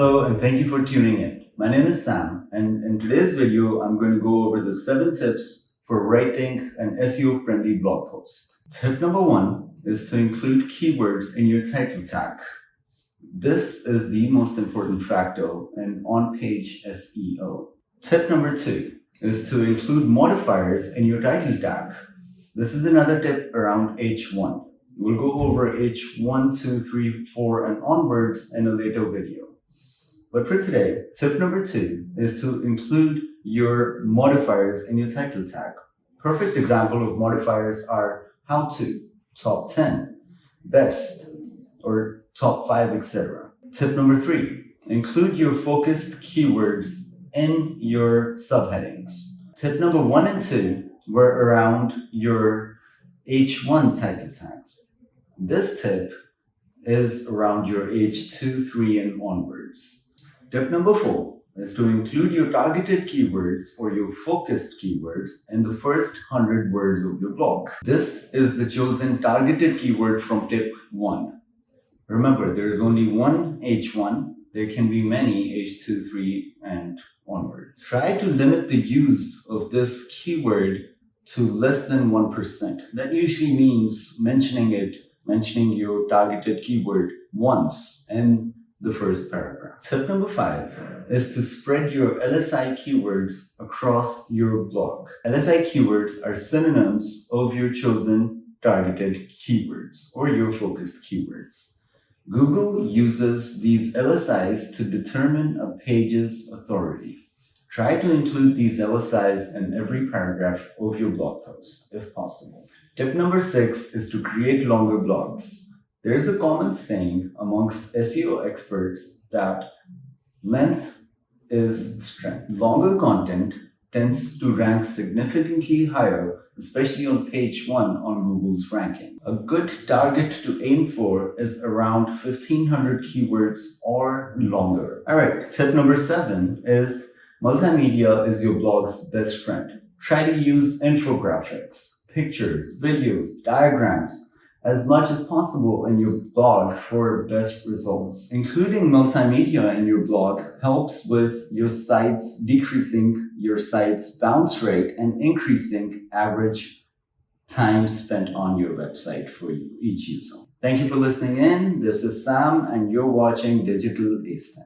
Hello and thank you for tuning in. My name is Sam, and in today's video, I'm going to go over the 7 tips for writing an SEO-friendly blog post. Tip number 1 is to include keywords in your title tag. This is the most important factor in on-page SEO. Tip number 2 is to include modifiers in your title tag. This is another tip around H1. We'll go over H1, 2, 3, 4, and onwards in a later video. But for today, tip number 2 is to include your modifiers in your title tag. Perfect example of modifiers are how to, top 10, best, or top 5, etc. Tip number 3, include your focused keywords in your subheadings. Tip number 1 and 2 were around your H1 title tags. This tip is around your H2, 3, and onwards. Tip number 4 is to include your targeted keywords or your focused keywords in the first 100 words of your blog. This is the chosen targeted keyword from tip 1. Remember, there is only one H1. There can be many H2, 3, and onwards. Try to limit the use of this keyword to less than 1%. That usually means mentioning your targeted keyword once in the first paragraph. Tip number 5 is to spread your LSI keywords across your blog. LSI keywords are synonyms of your chosen targeted keywords or your focused keywords. Google uses these LSIs to determine a page's authority. Try to include these LSIs in every paragraph of your blog post, if possible. Tip number 6 is to create longer blogs. There is a common saying amongst SEO experts that length is strength. Longer content tends to rank significantly higher, especially on page 1 on Google's ranking. A good target to aim for is around 1500 keywords or longer. Alright, tip number 7 is multimedia is your blog's best friend. Try to use infographics, pictures, videos, diagrams, as much as possible in your blog for best results. Including multimedia in your blog helps with your site's decreasing your site's bounce rate and increasing average time spent on your website for each user. Thank you for listening in. This is Sam and you're watching Digital Ace.